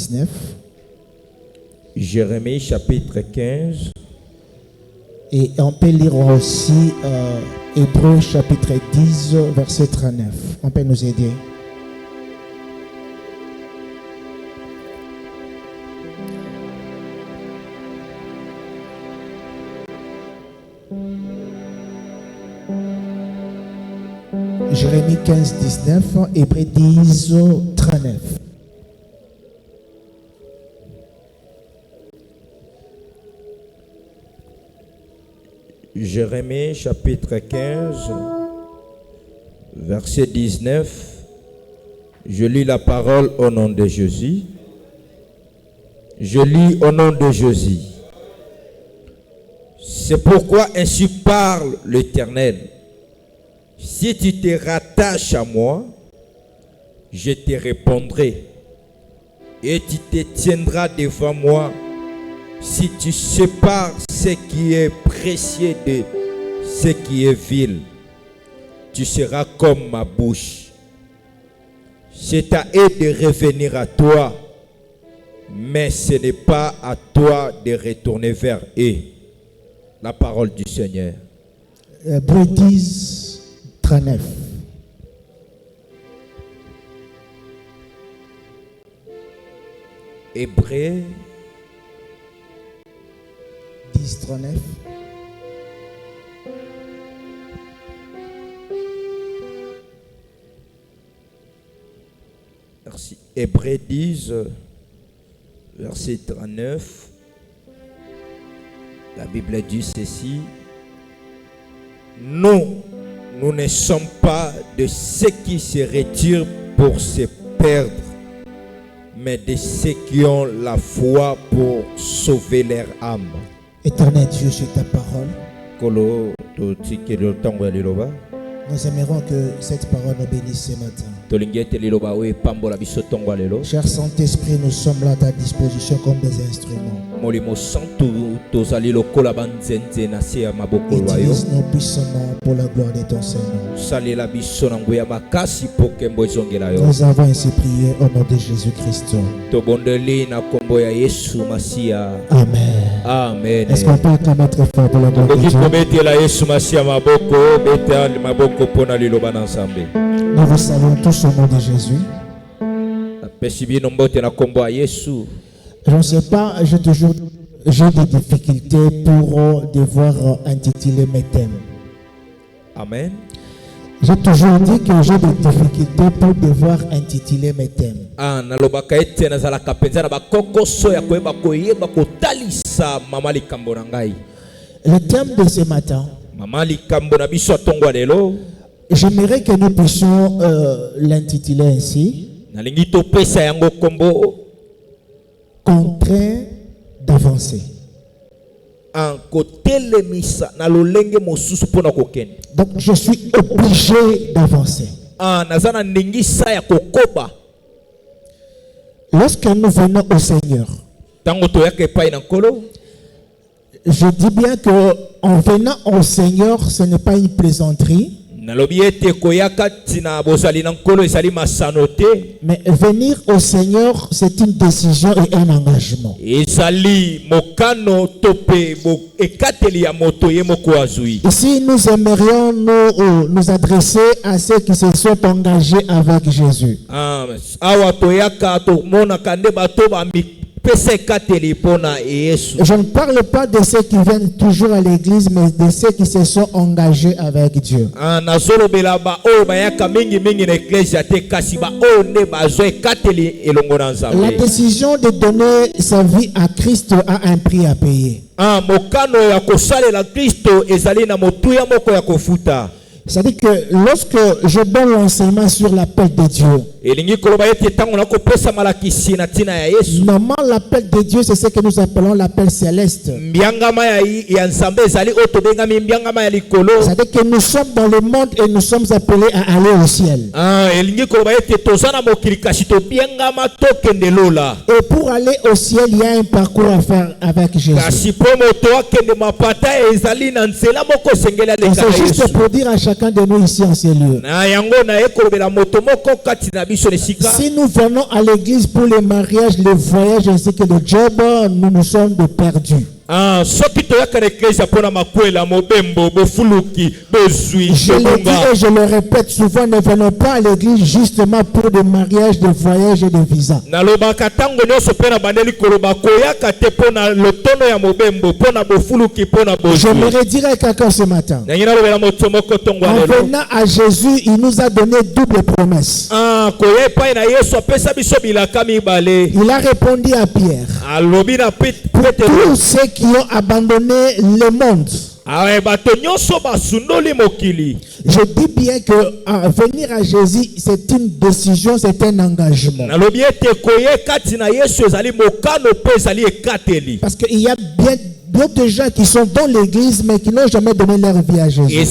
19. Jérémie chapitre 15. Et on peut lire aussi Hébreux chapitre 10, verset 39. On peut nous aider. Jérémie 15, 19, Hébreux 10, 39. Jérémie chapitre 15, verset 19. Je lis la parole au nom de Jésus. Je lis au nom de Jésus. C'est pourquoi ainsi parle l'Éternel. Si tu te rattaches à moi, je te répondrai. Et tu te tiendras devant moi. Si tu sépares ce qui est précieux de ce qui est vil, tu seras comme ma bouche. C'est à eux de revenir à toi, mais ce n'est pas à toi de retourner vers eux. La parole du Seigneur. Hébreux 10, 39. Hébreux 10, 39. Merci. Hébreux 10, verset 39. La Bible dit ceci. Nous ne sommes pas de ceux qui se retirent pour se perdre, mais de ceux qui ont la foi pour sauver leur âme. Éternel Dieu, sur ta parole, nous aimerons que cette parole nous bénisse ce matin. Cher Saint-Esprit, nous sommes là à ta disposition comme des instruments. Utilise nos puissants pour la gloire de ton Seigneur. Nous avons ainsi prié au nom de Jésus-Christ. Amen. Amen. Est-ce qu'on peut acclamer très fort pour la gloire de Dieu? Nous vous saluons tous au nom de Jésus. Je ne sais pas, j'ai des difficultés pour devoir intituler mes thèmes. Amen. J'ai toujours dit que j'ai des difficultés pour devoir intituler mes thèmes. Le thème de ce matin, j'aimerais que nous puissions l'intituler ainsi: contraint d'avancer. Donc je suis obligé d'avancer. Lorsque nous venons au Seigneur, je dis bien que en venant au Seigneur, ce n'est pas une plaisanterie. Mais venir au Seigneur, c'est une décision et un engagement. Ici, nous aimerions nous adresser à ceux qui se sont engagés avec Jésus. Je ne parle pas de ceux qui viennent toujours à l'église, mais de ceux qui se sont engagés avec Dieu. La décision de donner sa vie à Christ a un prix à payer. C'est-à-dire que lorsque je donne l'enseignement sur l'appel de Dieu, normalement l'appel de Dieu, c'est ce que nous appelons l'appel céleste. C'est-à-dire que nous sommes dans le monde et nous sommes appelés à aller au ciel. Et pour aller au ciel, il y a un parcours à faire avec Jésus. C'est juste pour dire à chacun de nous ici en ces lieux Si nous venons à l'église pour les mariages, les voyages ainsi que le job, nous nous sommes de perdus. Je le dis et je le répète souvent, ne venons pas à l'église justement pour des mariages, des voyages et des visas. J'aimerais dire à quelqu'un ce matin, en venant à Jésus, il nous a donné double promesse. Il a répondu à Pierre, pour tous ceux qui ont abandonné le monde. Je dis bien que venir à Jésus, c'est une décision, c'est un engagement. Parce qu'il y a bien d'autres gens qui sont dans l'église mais qui n'ont jamais donné leur vie à Jésus.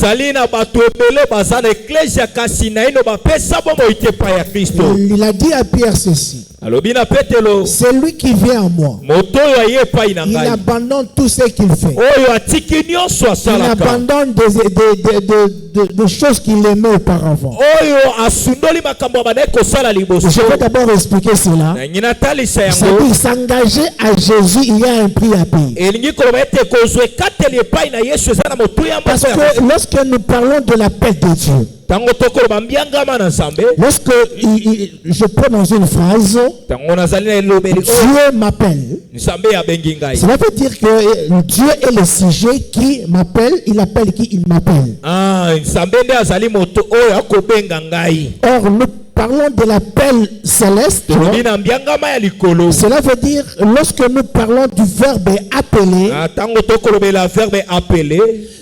Il a dit à Pierre ceci. C'est lui qui vient à moi. Il abandonne tout ce qu'il fait. Il abandonne des choses qu'il aimait auparavant. Je vais d'abord expliquer cela. C'est-à-dire s'engager à Jésus, il y a un prix à payer. Parce que lorsque nous parlons de l'appel de Dieu, lorsque je prononce une phrase, Dieu m'appelle, cela veut dire que Dieu est le sujet qui m'appelle, il appelle qui il m'appelle. Or, nous parlons de l'appel céleste. Cela veut dire, lorsque nous parlons du verbe appeler,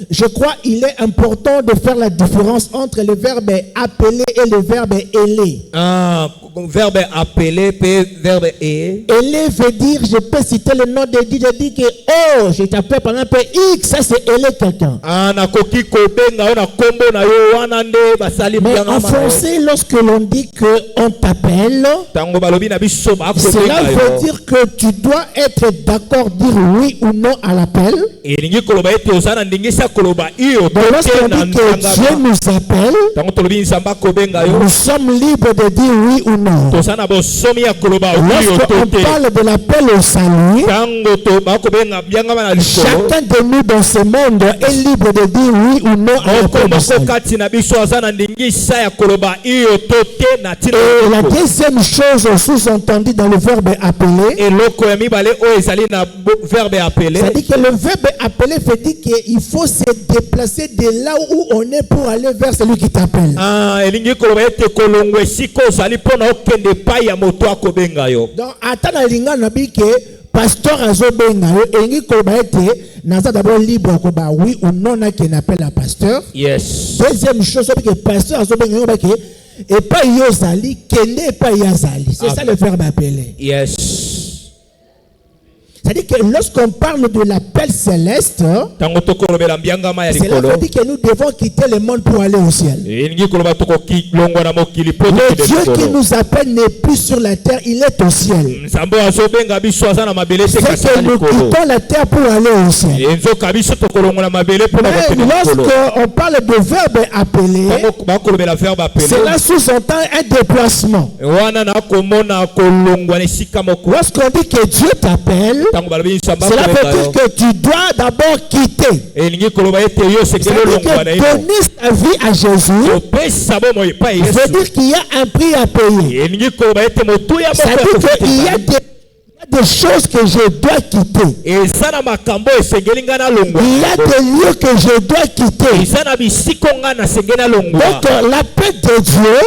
je crois qu'il est important de faire la différence entre le verbe appeler et le verbe ailer. Verbe appeler, verbe ailer. Ailer veut dire, je peux citer le nom de Dieu, je dis que, oh, je t'appelle par exemple X, ça c'est ailer quelqu'un. Mais en français, lorsque l'on dit qu'on t'appelle, cela veut dire que tu dois être d'accord, dire oui ou non à l'appel. Donc lorsqu'on dit que Dieu nous appelle, nous sommes libres de dire oui ou non. Lorsqu'on parle de l'appel au salut, chacun de nous dans ce monde est libre de dire oui ou non à l'appel au salut. Et la deuxième chose sous-entendue dans le verbe appeler, c'est-à-dire que le verbe appeler veut dire qu'il faut se déplacer de là où on est pour aller vers celui qui t'appelle. Donc, attends, pasteur azobenga yo engi koba ete naza d'abord libre koba oui ou non na qui appelle à pasteur. Yes. Deuxième chose c'est que pasteur azobenga yo ba ke et pas yo zali kende pas ya zali. C'est ça le verbe appeler. Yes. C'est-à-dire que lorsqu'on parle de l'appel céleste, cela veut dire que nous devons quitter le monde pour aller au ciel. Le Dieu qui nous appelle n'est plus sur la terre, il est au ciel. C'est que nous quittons la terre pour aller au ciel. Mais lorsqu'on parle de verbe appeler, cela sous-entend un déplacement. Lorsqu'on dit que Dieu t'appelle, cela veut dire que tu dois d'abord quitter. C'est-à-dire que donner sa vie à Jésus veut dire qu'il y a un prix à payer. C'est-à-dire qu'il y a des choses que je dois quitter. Il y a des lieux que je dois quitter. Donc l'appel de Dieu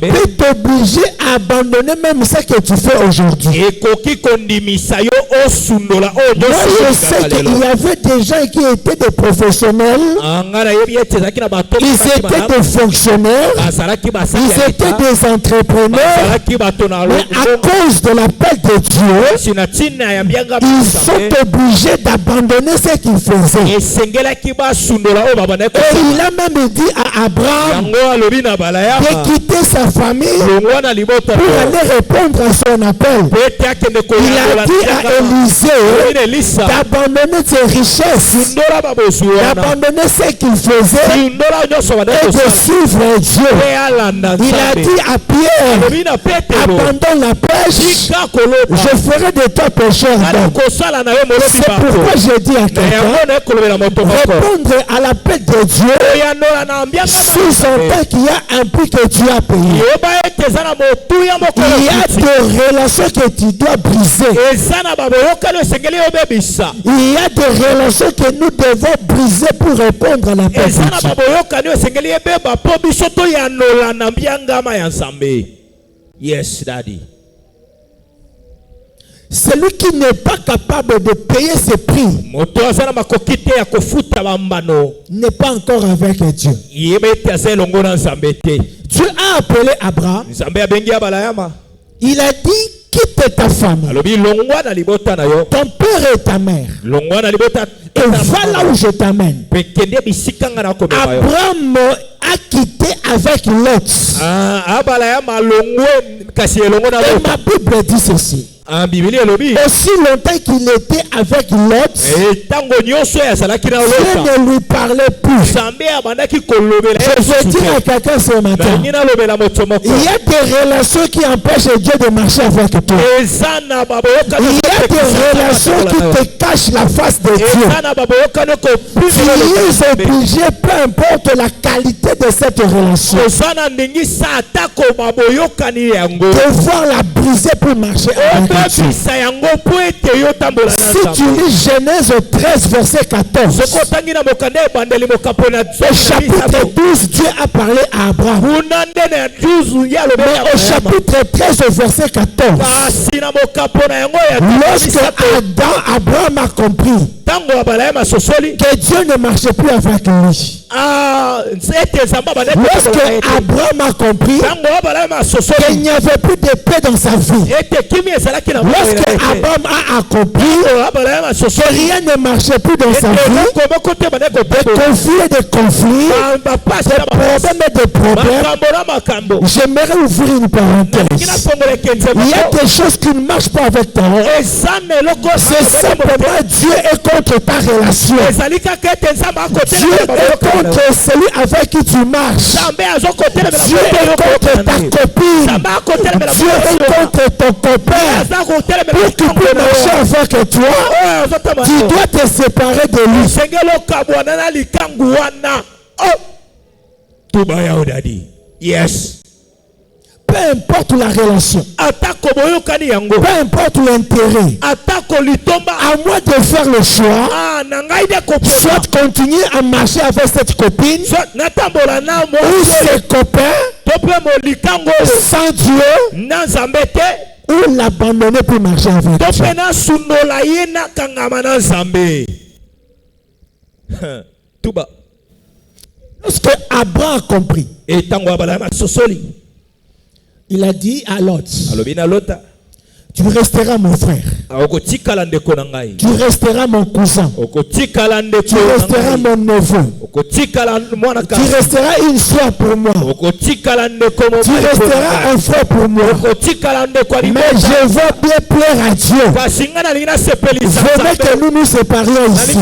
peut t'obliger à abandonner même ce que tu fais aujourd'hui. Moi je sais qu'il y avait des gens qui étaient des professionnels. Ils étaient des fonctionnaires. Ils étaient des entrepreneurs. Mais à cause de l'appel de Dieu, ils sont obligés d'abandonner ce qu'ils faisaient. Et il a même dit à Abraham de quitter sa famille pour aller répondre à son appel. Il a dit à Élisée d'abandonner ses richesses, d'abandonner ce qu'il faisait et de suivre Dieu. Il a dit à Pierre, abandonne la pêche, je ferai de toi pécheur d'homme. C'est pourquoi je dis à quelqu'un, répondre à l'appel de Dieu sous-entend qu'il y a un prix que tu as payé. Il y a des relations que tu dois briser. Il y a des relations que nous devons briser pour répondre à l'appel de Dieu. Yes, Daddy. Celui qui n'est pas capable de payer ses prix n'est pas encore avec Dieu. Dieu a appelé Abraham. Il a dit, quitte ta femme, ton père et ta mère, et va là où je t'amène. Abraham a quitté avec Lot. Et ma Bible dit ceci. Aussi longtemps qu'il était avec Lot, Dieu ne lui parlait plus. Je veux dire à quelqu'un ce matin, il y a des relations qui empêchent Dieu de marcher avec toi. Il y a des relations qui te cachent la face de Dieu. Tu es obligé, peu importe la qualité de cette relation, de voir la briser pour marcher avec Dieu. Si tu lis Genèse 13 verset 14, au chapitre 12 Dieu a parlé à Abraham, mais au chapitre 13 verset 14, lorsque Abraham a compris que Dieu ne marchait plus avec lui, lorsque Abraham a compris qu'il n'y avait plus de paix dans sa vie, lorsque Abraham a compris que rien ne marchait plus dans sa vie, de conflits, de problèmes, j'aimerais ouvrir une parenthèse. Il y a des choses qui ne marchent pas avec toi. C'est simplement Dieu est contre ta relation. Dieu est contre celui avec qui tu marches. Dieu est contre ta copine. Dieu est contre ton copain. Pour qu'il puisse marcher avec toi, tu dois te séparer de lui. Yes. Peu importe la relation, peu importe l'intérêt, à moi de faire le choix, soit continuer à marcher avec cette copine ou ses copains sans Dieu, ou l'abandonner pour marcher avec Dieu. Lorsque Abraham a compris, il a dit à Lot, tu resteras mon frère, tu resteras mon cousin, tu resteras mon neveu, tu resteras une soeur pour moi, tu resteras un frère pour moi, mais je veux bien plaire à Dieu. Je veux que nous nous séparions ici. Si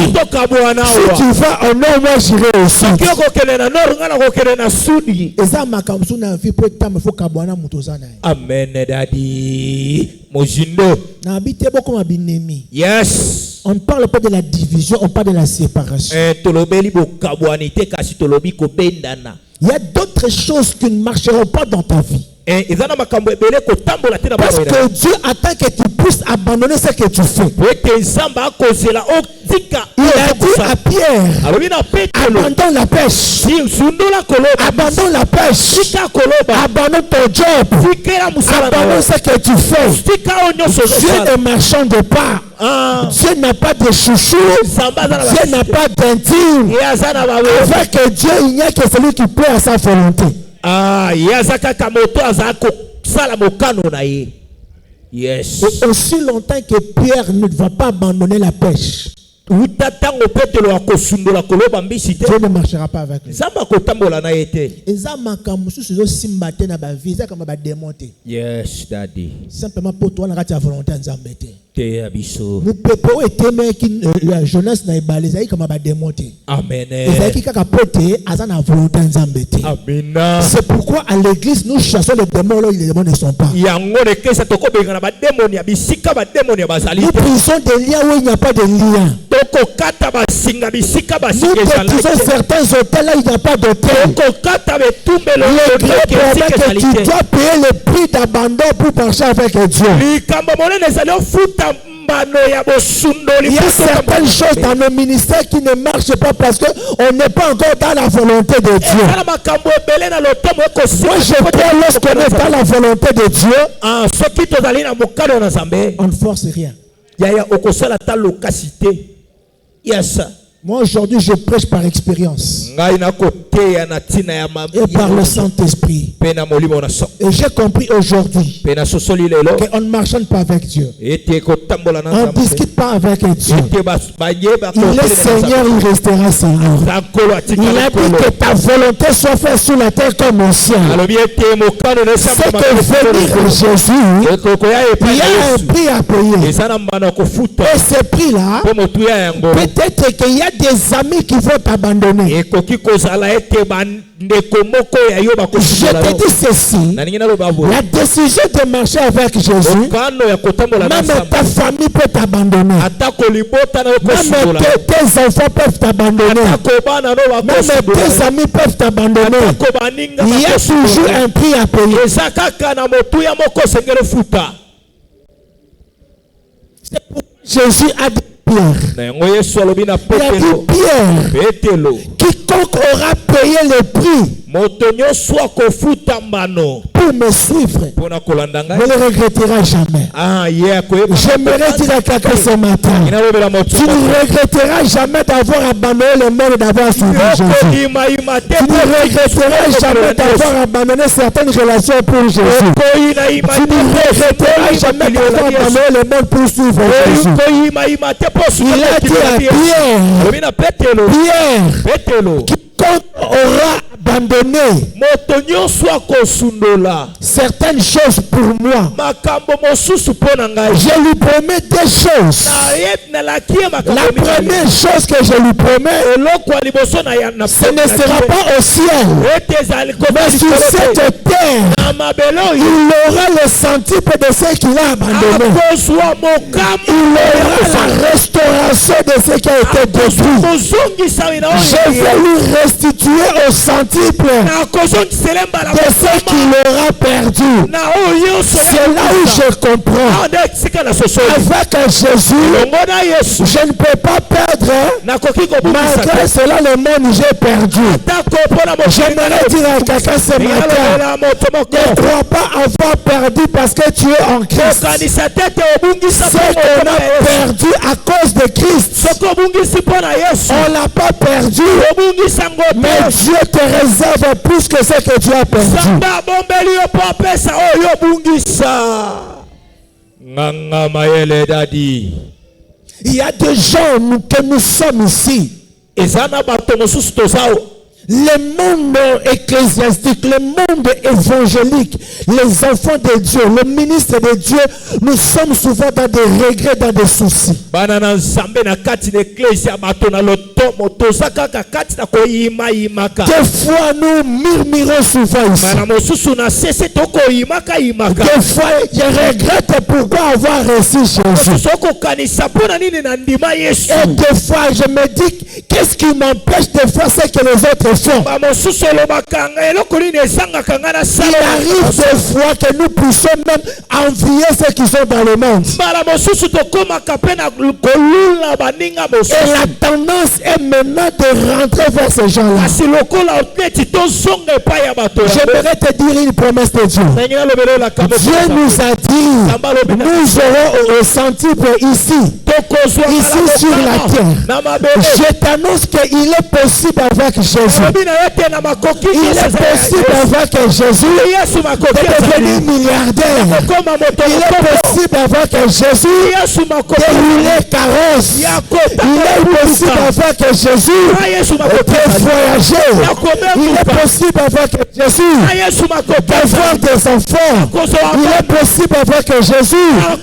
tu vas au nord, moi j'irai au sud. Amen, Daddy. Yes. On ne parle pas de la division, on parle de la séparation. Il y a d'autres choses qui ne marcheront pas dans ta vie. Parce que Dieu attend que tu puisses abandonner ce que tu fais. Il a dit à Pierre, abandonne la pêche, abandonne la pêche, abandonne ton job, abandonne ce que tu fais. Dieu est marchand de pas. Dieu n'a pas de chouchou, Dieu n'a pas d'intime. Avec Dieu, il n'y a que celui qui plaît à sa volonté. Yes. Et aussi longtemps que Pierre ne va pas abandonner la pêche, Dieu ne marchera pas avec lui. Yes, Daddy. Simplement pour toi, la volonté de nous pouvons être la jeunesse n'a pas les comme va démonter. Amen. C'est pourquoi à l'église nous chassons les démons là où les démons ne sont pas. Nous brisons des liens où il n'y a pas de lien. Nous détruisons certains hôtels là où il n'y a pas d'hôtel. Le grand problème est que tu dois payer le prix d'abandon pour marcher avec Dieu. Il y a certaines choses dans nos ministères qui ne marchent pas parce qu'on n'est pas encore dans la volonté de Dieu. Moi je crois lorsqu'on est dans la volonté de Dieu, on ne force rien. Moi aujourd'hui je prêche par expérience et par le Saint-Esprit. Et j'ai compris aujourd'hui qu'on ne marche pas avec Dieu. On ne discute pas avec Dieu. Il est Seigneur, il restera Seigneur. Il a dit que ta volonté soit faite sur la terre comme au ciel. C'est que venir Jésus, il y a un prix à payer. Et ce prix-là, peut-être qu'il y a des amis qui vont t'abandonner. Je te dis ceci, la décision de marcher avec Jésus, même ta famille peut t'abandonner, même tes enfants peuvent t'abandonner, même tes amis peuvent t'abandonner. Il y a toujours un prix à payer. C'est pourquoi Jésus a dit Pierre, quiconque aura payé le prix pour me suivre ne le regrettera jamais. J'aimerais dire à quelqu'un ce matin, tu ne regretteras jamais d'avoir abandonné le monde et d'avoir suivi Jésus. Tu ne regretteras jamais d'avoir abandonné certaines relations pour Jésus. Tu ne regretteras jamais d'avoir abandonné le monde pour suivre Jésus. Il a dit à Pierre, quiconque aura abandonné certaines choses pour moi, je lui promets des choses. La première chose que je lui promets, ce ne sera pas au ciel, mais sur cette terre, il aura le centuple de ce qu'il a abandonné. Il aura la restauration de ce qui a été détruit. Je vais lui restituer au centuple de ce qu'il aura perdu. C'est là où je comprends. Avec Jésus, je ne peux pas perdre. Malgré cela, le monde, j'ai perdu. J'aimerais dire à quelqu'un ce matin, ne crois pas avoir perdu parce que tu es en Christ. C'est qu'on a perdu à cause de Christ. On ne l'a pas perdu, mais Dieu te réserve plus que ce que tu as perdu. Il y a des gens que nous sommes ici. Le monde ecclésiastique, le monde évangélique, les enfants de Dieu, le ministre de Dieu, nous sommes souvent dans des regrets, dans des soucis. Des fois, nous murmurons souvent ici. Des fois, je regrette pourquoi avoir reçu Jésus. Et des fois, je me dis, qu'est-ce qui m'empêche de faire ce que les autres font? Il arrive des fois que nous puissions même envier ceux qui sont dans le monde. Et la tendance est maintenant de rentrer vers ces gens-là. J'aimerais te dire une promesse de Dieu. Dieu nous a dit, nous aurons au centuple ici ici sur la terre. Je t'annonce qu'il est possible avec Jésus. Il est possible avec Jésus de devenir milliardaire. Il est possible avec Jésus de rouler carrosse. Il est possible avec Jésus de voyager. Il est possible avec Jésus d'avoir des enfants. Il est possible avec Jésus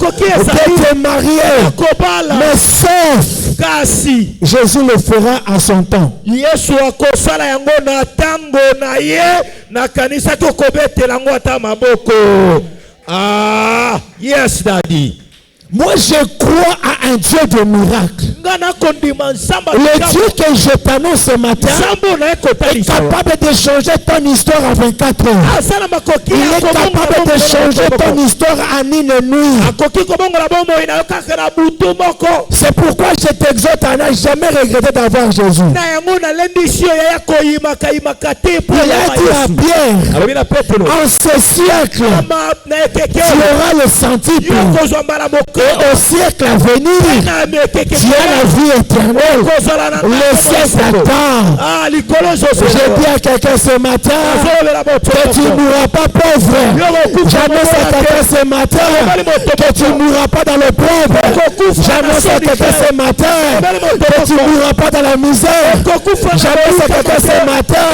d'être marié. Mais sauf Jésus le fera à son temps. Ah, yes, daddy. Moi, je crois à un Dieu de miracles. Le Dieu que je t'annonce ce matin est capable de changer ton histoire en 24 heures. Il est capable de changer ton histoire en une nuit. C'est pourquoi je t'exhorte à ne jamais regretter d'avoir Jésus. Il a dit à Pierre, en ce siècle, tu auras le centuple. Et au siècle à venir, tu as la vie éternelle. Le ciel t'attend. Je dis à quelqu'un ce matin que tu ne mourras pas pauvre. J'annonce à quelqu'un ce matin que tu ne mourras pas dans le pauvre. J'annonce à quelqu'un ce matin que tu ne mourras pas dans la misère. J'annonce à quelqu'un ce matin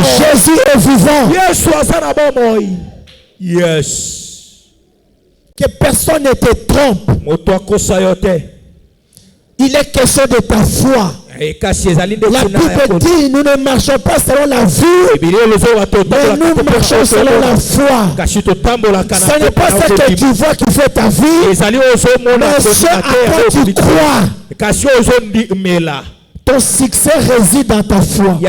Jésus est vivant. Yes. Que personne ne te trompe. Il est question de ta foi. La Bible dit, nous ne marchons pas selon la vue, mais nous marchons selon la foi. Ce n'est pas ce que tu vois qui fait ta vie, mais ce à quoi tu crois. Ton succès réside dans ta foi.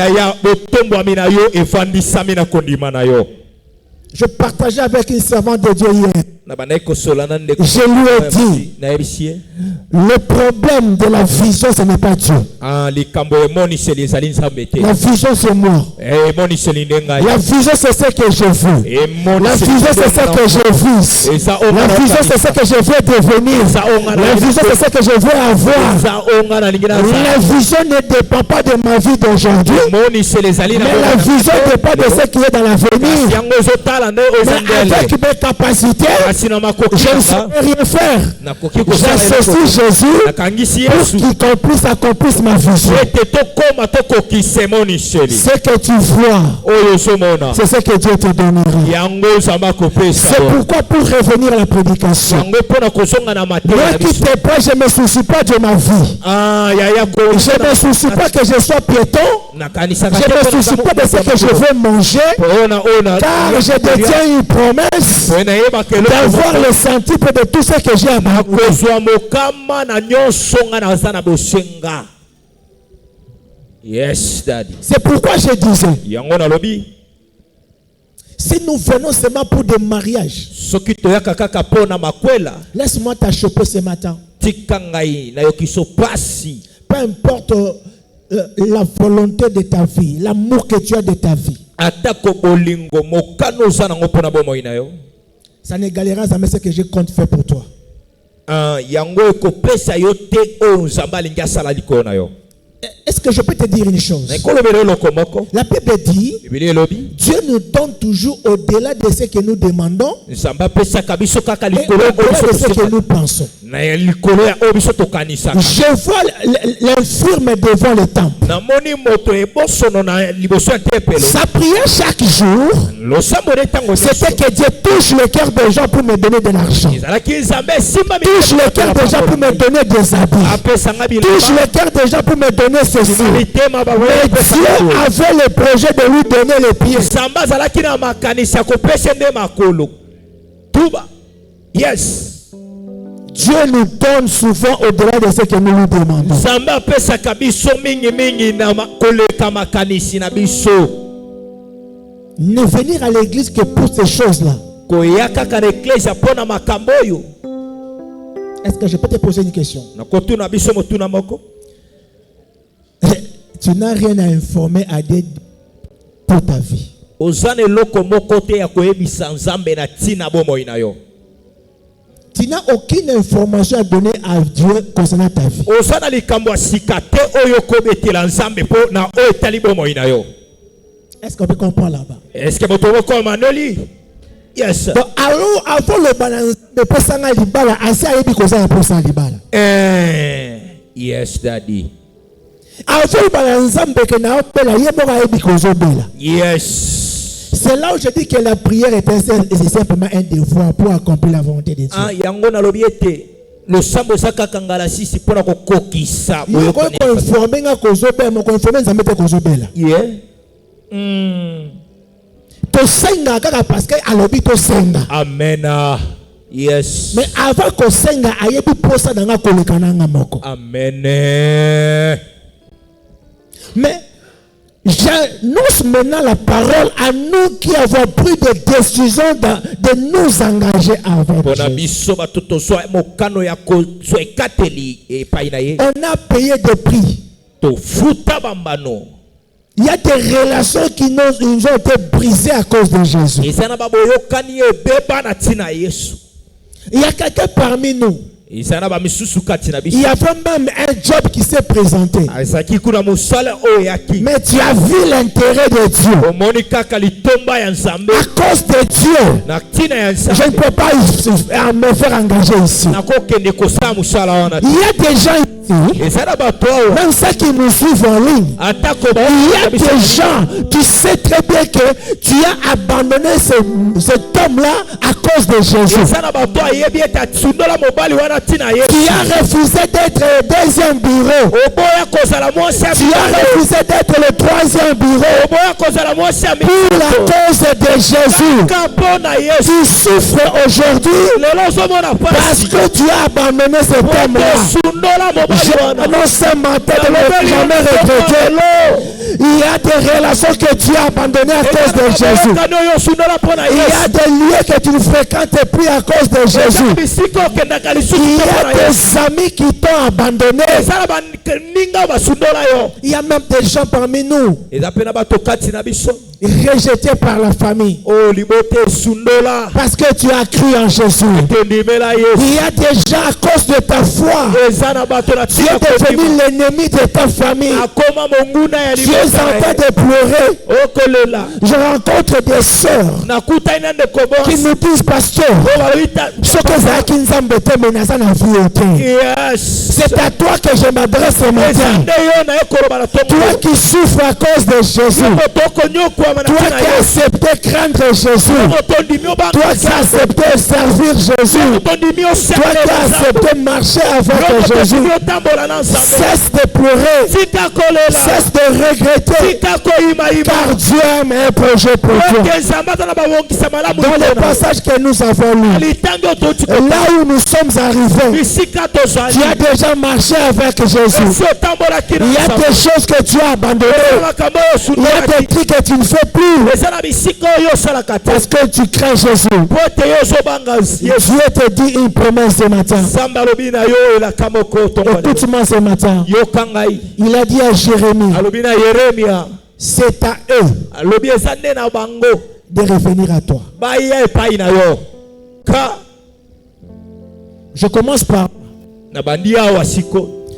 Je partageais avec une servante de Dieu hier. Je lui ai dit, le problème de la vision, ce n'est pas Dieu. La vision, c'est moi. La vision, c'est ce que je veux. La vision, c'est ce que je vis. La vision, c'est ce que je veux devenir. La vision, c'est ce que je veux avoir. La vision ne dépend pas de ma vie d'aujourd'hui, mais la vision dépend de ce qui est dans l'avenir. Mais avec mes capacités, je ne saurais rien faire. J'associe Jésus pour qu'il accomplisse ma vision. Ce que tu vois, c'est ce que Dieu te donnera. C'est pourquoi, pour revenir à la prédication, moi qui te prends, je ne me soucie pas de ma vie. Je ne me soucie pas que je sois piéton. Je ne me soucie pas de ce que je veux manger, car je détiens une promesse d'avoir le centuple de tout ce que j'ai à ma Yes, daddy. C'est pourquoi je disais, si nous venons seulement pour des mariages, laisse-moi t'achoper ce matin. Peu importe la volonté de ta vie, l'amour que tu as de ta vie, ça n'égalera jamais ce que je compte faire pour toi. Est-ce que je peux te dire une chose? La Bible dit, Dieu nous donne toujours au-delà de ce que nous demandons et au-delà de ce que nous pensons. Je vois l'infirme devant le temple. Sa prière chaque jour, c'était que Dieu touche le cœur des gens pour me donner de l'argent. Touche le cœur des gens pour me donner des habits. Touche le cœur des gens pour me donner ceci. Mais Dieu avait le projet de lui donner les pieds. Yes. Dieu nous donne souvent au-delà de ce que nous lui demandons. Ne venir à l'église que pour ces choses-là. Est-ce que je peux te poser une question? Tu n'as rien à informer à dire pour ta vie. Tu tu n'as aucune information à donner à Dieu concernant ta vie. Est-ce qu'on peut comprendre là-bas? Est-ce que vous comprenez? Yes. Donc, avant le balance de Pesanga Libala, assez à Ebi Kosa pour ça Libala. Yes, daddy. Avant le balance de Kenao Bela, Yeboga Ebi Kosa Bela. Yes. C'est là où je dis que la prière est simplement un devoir pour accomplir la volonté de Dieu. Ah, yango na lobiete. Le sambo saka kangala sisi pona ko kokisa. Yo ko informer nga Kosa Bela, mo ko informer nzambe te Kosa Bela. Yeah. To senga kaka parce que alobi to senga. Amen. Yes. Mais avant ko senga ayebi posa danga kolekana nga moko. Amen. Mais j'annonce maintenant la parole à nous qui avons pris des décisions de nous engager avec Dieu. On a payé des prix. Il y a des relations qui nous ont été brisées à cause de Jésus. Il y a quelqu'un parmi nous. Il y avait même un job qui s'est présenté. Mais tu as vu l'intérêt de Dieu. À cause de Dieu, je ne peux pas me faire engager ici. Il y a des gens ici, même ceux qui nous suivent en ligne. Il y a des gens, tu sais très bien que tu as abandonné cet homme-là à cause de Jésus. Tu as refusé d'être le deuxième bureau. Tu as refusé d'être le troisième bureau. Pour la cause de Jésus. Tu souffres aujourd'hui parce que tu as abandonné cet homme-là. Non, ce matin, de ne jamais regretter. Il y a des relations que tu as abandonnées à cause de Jésus. Il y a des lieux que tu ne fréquentes plus à cause de Jésus. Il y a des amis qui t'ont abandonné. Il y a même des gens parmi nous rejetés par la famille parce que tu as cru en Jésus. Il y a des gens à cause de ta foi, tu es devenu l'ennemi de ta famille. Tu es en train de pleurer. Je rencontre des sœurs qui nous disent, pasteur, ce que c'est à toi que je m'adresse ce matin. Toi qui souffres à cause de Jésus. Toi qui as accepté craindre Jésus. Toi qui as accepté servir Jésus. Toi qui as accepté marcher avec Jésus. Cesse de pleurer. Cesse de regretter. Car Dieu a un projet pour toi. Dans le passage que nous avons lu, là où nous sommes arrivés, tu as déjà marché avec Jésus. Il y a des choses que tu as abandonnées. Il y a des trucs que tu ne fais plus parce que tu crains Jésus. Dieu te dit une promesse ce matin. Écoute-moi ce matin. Il a dit à Jérémie, c'est à eux de revenir à toi. Je commence par,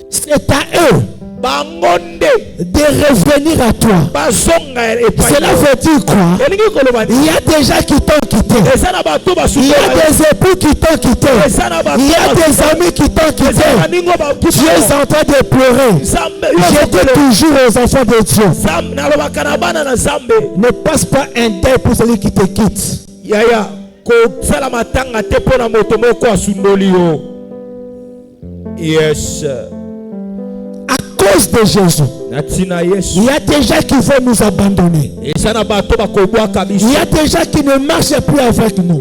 c'est à eux de revenir à toi. Cela veut dire quoi? Il y a des gens qui t'ont quitté. Il y a des époux qui t'ont quitté. Il y a des amis qui t'ont quitté. Tu es en train de pleurer. Je dis toujours aux enfants de Dieu, ne passe pas un deuil pour celui qui te quitte. Yes. À cause de Jésus, il y a des gens qui vont nous abandonner. Il y a des gens qui ne marchent plus avec nous.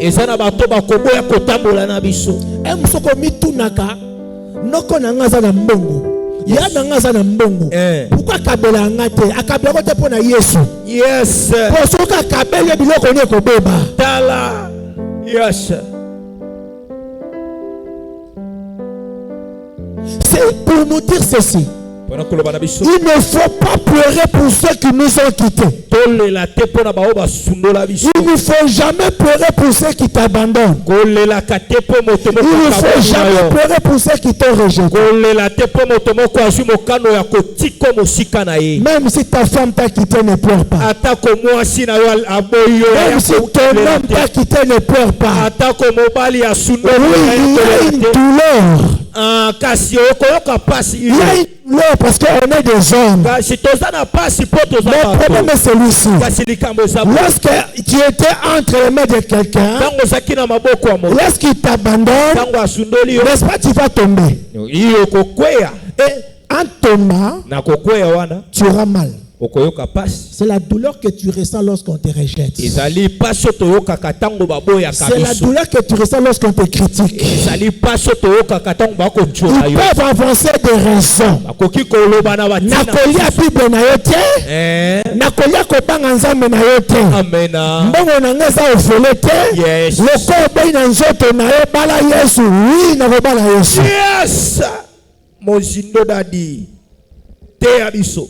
Pourquoi kabela ngate akabela kote pona Yesu? Yes. Posoka kabela biloko ne ko beba. Tala. Yes. C'est pour nous dire ceci. Il ne faut pas pleurer pour ceux qui nous ont quittés. Il ne faut jamais pleurer pour ceux qui t'abandonnent. Il ne faut jamais pleurer pour ceux qui t'ont rejeté. Même si ta femme t'a quitté, ne pleure pas. Même si ton homme t'a quitté, ne pleure pas. Oui, il y a une douleur. Il y a une douleur parce qu'on est des hommes. Mon problème est celui-ci. Lorsque tu étais entre les mains de quelqu'un, lorsqu'il t'abandonne, n'est-ce pas, tu vas tomber. Et en tombant, tu auras mal. C'est la douleur que tu ressens lorsqu'on te rejette. C'est la douleur que tu ressens lorsqu'on te critique. Ils peuvent avancer des raisons. Nakolia Bible na yote. Nakolia kobanga nzambe na yote. Mbongo na ngeza ofolete. Loko bei na nzoto na yo bala Yesu. Oui, na bala Yesu. Yes. Mozindo dadi. Te abiso.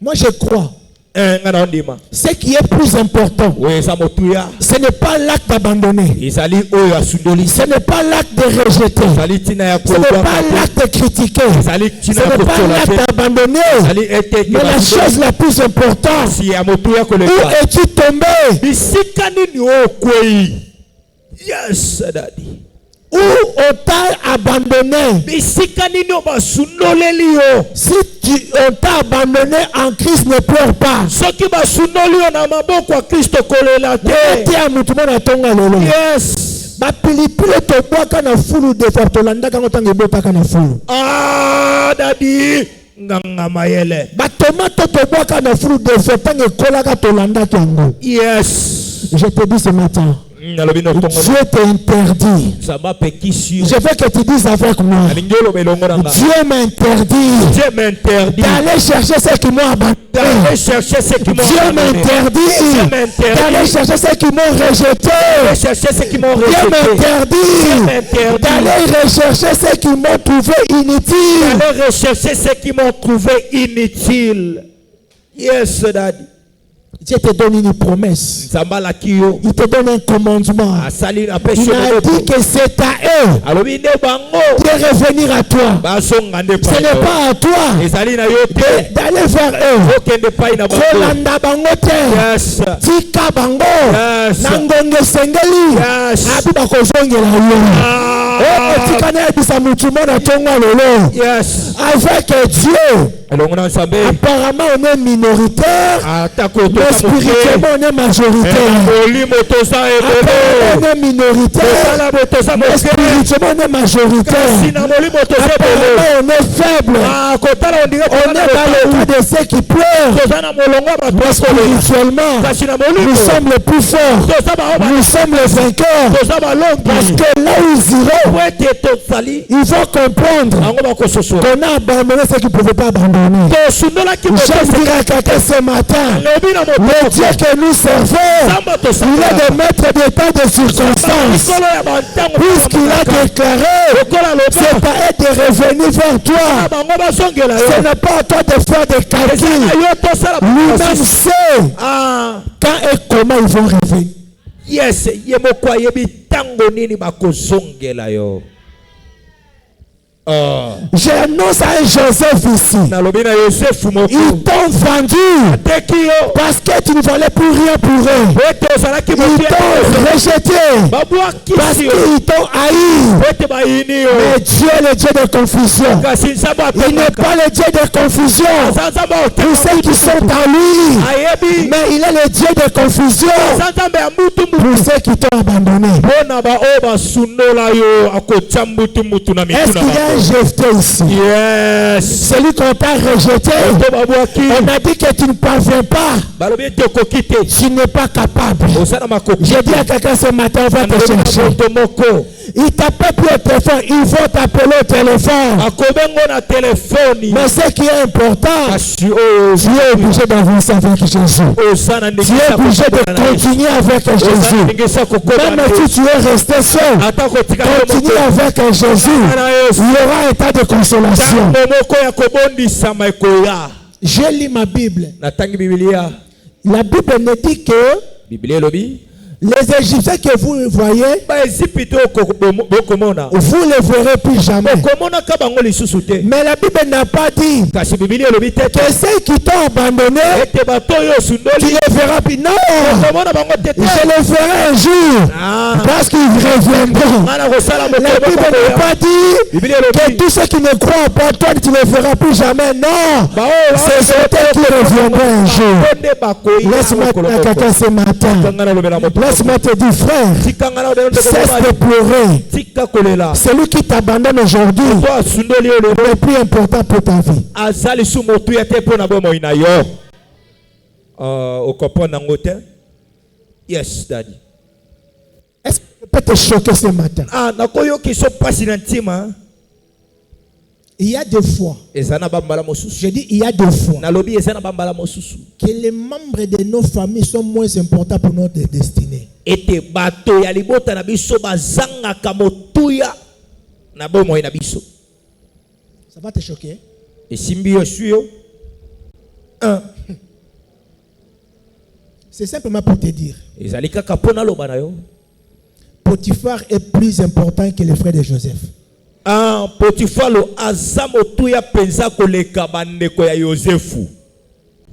Moi je crois. Ce qui est plus important, ce n'est pas l'acte d'abandonner. Ce n'est pas l'acte de rejeter. Ce n'est pas l'acte de critiquer. Ce n'est pas l'acte d'abandonner. Mais la chose la plus importante, où es-tu tombé? Yes, daddy. Où on t'a abandonné. Si on t'a abandonné en Christ, ne pleure pas. Yes. Ah, daddy. Yes. Je te dis ce matin, Dieu t'interdit. Je veux que tu dises avec moi. Dieu m'interdit d'aller chercher ceux qui m'ont abandonné. Dieu m'interdit d'aller chercher ceux qui m'ont rejeté. Dieu m'interdit d'aller rechercher ceux qui m'ont trouvé inutile. Yes, daddy. Dieu te donne une promesse. Il te donne un commandement. Il a dit que c'est à eux de revenir à toi. Ce n'est pas à toi d'aller vers eux. Kolanda bango te. Tika bango. Nangonge sengeli. Abi bakozongela yo. Avec Dieu, apparemment on est minoritaire, mais spirituellement on est majoritaire. Apparemment on est minoritaire, mais spirituellement on est majoritaire. Apparemment on est faible, on est dans le cas de ceux qui pleurent, mais spirituellement nous sommes les plus forts, nous sommes les vainqueurs, parce que là où ils iront, il faut comprendre qu'on a abandonné ceux qui ne pouvaient pas abandonner. Je dire à quelqu'un ce matin, le Dieu que nous servons, il est de mettre des temps de circonstances. Puisqu'il a déclaré, c'est pas être de revenir vers toi. Ce n'est pas à toi de faire des calculs. Lui-même sait quand et comment ils vont revenir. Yes, yemokwa yebi tango nini bakozongela yo. J'annonce à un Joseph ici. Ils t'ont vendu parce que tu ne valais plus rien pour eux. Ils t'ont rejeté parce qu'ils t'ont haï. Mais Dieu est le Dieu de confusion. Il n'est pas le Dieu de confusion pour ceux qui sont en lui. Mais il est le Dieu de confusion pour ceux qui t'ont abandonné. Est-ce qu'il y a Jephthé ici? Yes. Celui qu'on t'a rejeté, on a dit que tu ne parviens pas, tu n'es pas capable. J'ai dit à quelqu'un ce matin, on va te chercher. Il t'appelle plus au téléphone, il faut t'appeler au téléphone. Mais ce qui est important, tu es obligé d'avancer avec Jésus. Tu es obligé de continuer avec Jésus. Même si tu es resté seul, continue avec Jésus. Il y aura un tas de consolation. Je lis ma Bible. La Bible me dit que les Égyptiens que vous voyez, vous ne les verrez plus jamais. Mais la Bible n'a pas dit que ceux qui t'ont abandonné, tu les verras plus. Non, je les ferai un jour parce qu'ils reviendront. La Bible n'a pas dit que tous ceux qui ne croient pas toi, tu ne les feras plus jamais. Non, c'est ceux qui reviendront un jour. Laisse-moi quelqu'un ce matin. Laisse-moi te dire, frère, cesse de pleurer. Celui qui t'abandonne aujourd'hui n'est plus important pour ta vie. Yes, Daddy. Est-ce que je peux te choquer ce matin? Il y a des fois, je dis il y a des fois, que les membres de nos familles sont moins importants pour notre destinée. Ça va te choquer? C'est simplement pour te dire, Potiphar est plus important que les frères de Joseph.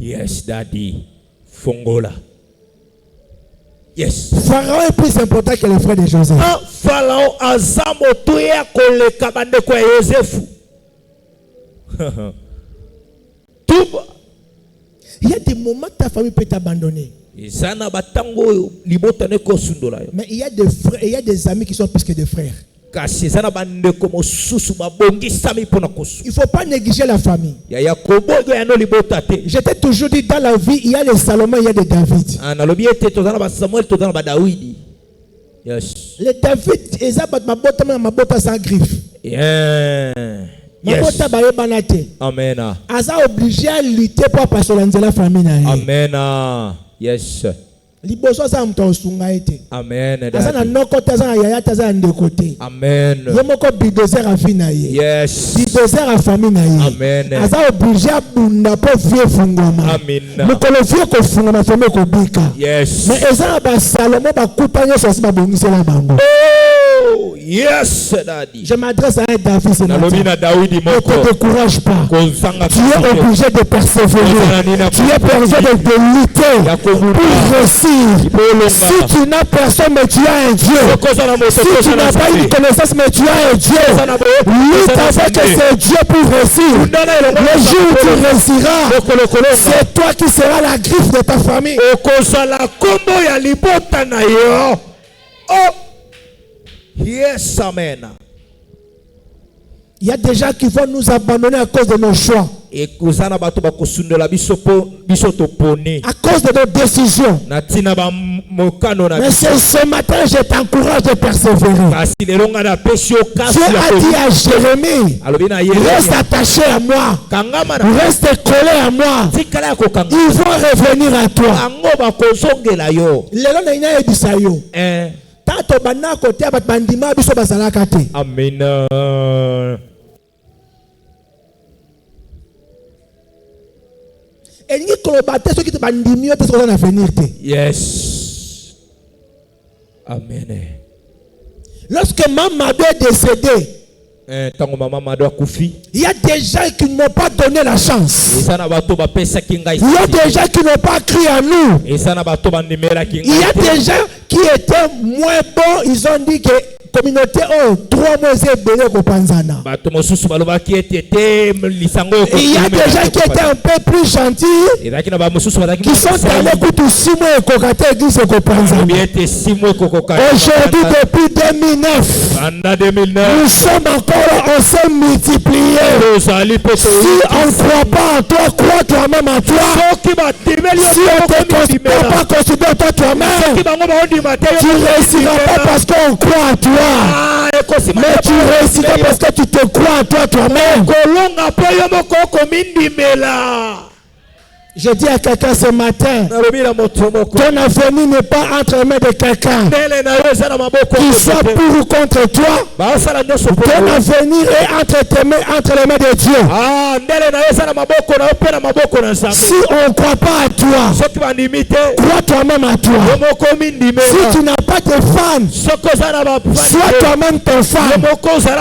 Yes, Daddy. Fongola. Yes. Pharaon est plus important que les frères de Joseph. Pharaon azamotuya koleka bandeko ya Yosefu. Il y a des moments que ta famille peut t'abandonner. Mais il y a des frères, il y a des amis qui sont plus que des frères. Il ne faut pas négliger la famille. J'étais toujours dit dans la vie, il y a les Salomon, il y a les David. Yes. Les David, ils ont ma sans griffe. Yes. Amen. Ils sont obligés à lutter pour passer la famille. Amen. Yes. Liboso za mtosunga ete. Amen. Azana noko tazana yaya tazana ndekote. Amen. Yemoko bidozer afina ye. Yes. Bidozer afamina ye. Amen. Aza obligé bunda po vie fungoma. Amen. Mukolo vie ko fungoma fome ko bika. Yes. Mais eza ba Salomo ba kupanya so ba bongisela bango. Oh, yes, Daddy. Je m'adresse à David ce matin. Ne te décourage pas. Tu es obligé de persévérer. Tu es obligé de lutter pour réussir. Si tu n'as personne, mais tu as un Dieu. Si tu n'as pas une connaissance, mais tu as un Dieu. Lutte avec ce Dieu pour réussir. Le jour où tu réussiras, c'est toi qui seras la griffe de ta famille. Oh, yes, amen. Il y a des gens qui vont nous abandonner à cause de nos choix. À cause de nos décisions. Mais ce matin, je t'encourage de persévérer. Dieu a dit à Jérémie, reste attaché à moi. Reste collé à moi. Ils vont revenir à toi. Amen. Yes. Amen. Lorsque Mamadou est décédé, il y a des gens qui ne m'ont pas donné la chance. Il y a des gens qui n'ont pas cru à nous. Il y a des gens qui étaient moins bons. Ils ont dit que communauté 3 mois c'est béni au Panzana. Il y a des gens qui étaient un peu plus gentils, qui sont allés pour 6 mois au Kokate église au Panzana. Aujourd'hui, depuis 2009, nous sommes encore, on s'est multipliés. Si on ne croit pas en toi, crois toi-même en toi. Si on ne te considère pas, considère toi toi-même. Tu ne réussiras pas parce qu'on croit à toi. Mais tu réussiras parce que tu te crois à toi toi-même. Je dis à quelqu'un ce matin, ton avenir n'est pas entre les mains de quelqu'un qui soit pour ou contre toi. Ton avenir est entre les mains de Dieu. Si on ne croit pas à toi, crois toi-même à toi. Si tu n'as pas de fans, sois toi-même ton fan.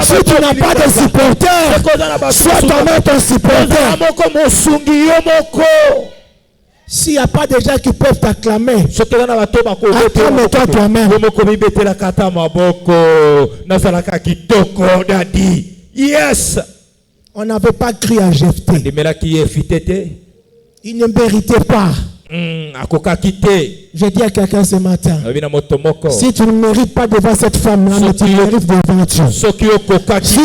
Si tu n'as pas de supporters, sois toi-même ton supporter. S'il n'y a pas de gens qui peuvent t'acclamer, acclame-toi toi-même. Yes. On n'avait pas cru à Jephthé. Il ne méritait pas. Je dis à quelqu'un ce matin, si tu ne mérites pas devant cette femme-là, mais tu mérites devant Dieu. Si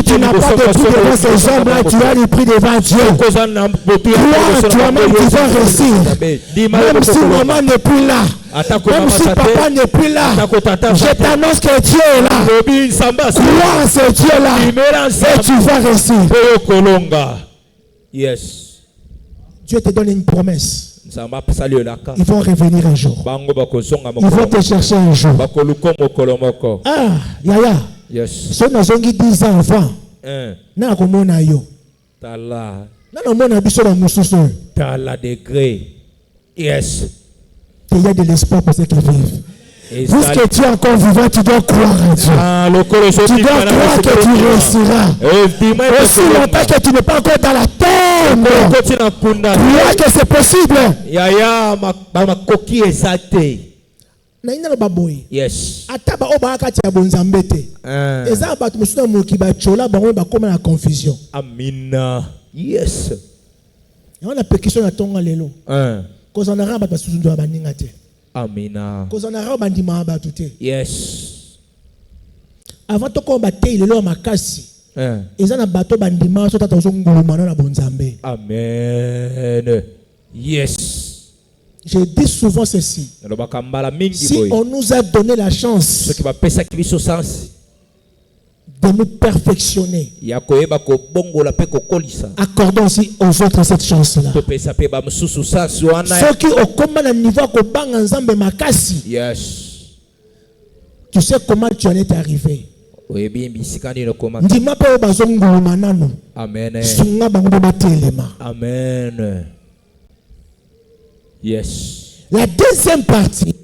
tu n'as pas de prix devant ces hommes-là, tu as le prix devant Dieu. Crois en toi-même, tu vas réussir. Même si maman n'est plus là, même si papa n'est plus là, je t'annonce que Dieu est là. Crois en ce Dieu-là et tu vas réussir. Yes. Dieu te donne une promesse. Ils vont revenir un jour. Ils vont te chercher un jour. Ah, Yaya. Yes. Si on a 10 ans avant, na komona yo. Tala. Na komona biso ba mususu. Tala degré. Yes. Il y a de l'espoir pour ceux qui vivent. Puisque tu es encore vivant, tu dois croire en Dieu. Tu dois croire que tu réussiras. Aussi longtemps que tu n'es pas encore dans la tombe, crois que c'est possible. Yes. Amina. Yes. On a pétition à ton lelo. Cause on a rabat parce que nous doit baningate. Amina. Cause on a rabat ndima batute. Yes. Avant to combattre il est là makasi. Et ça na bateau bandima so tata nguluma na bonzambe. Amen. Yes. Je dis souvent ceci. Si on nous a donné la chance de nous perfectionner, accordons aussi aux autres cette chance-là. Ceux qui ont comme un niveau makasi. Yes. Tu sais comment tu en es arrivé. Amen. Amen. Yes. La deuxième partie,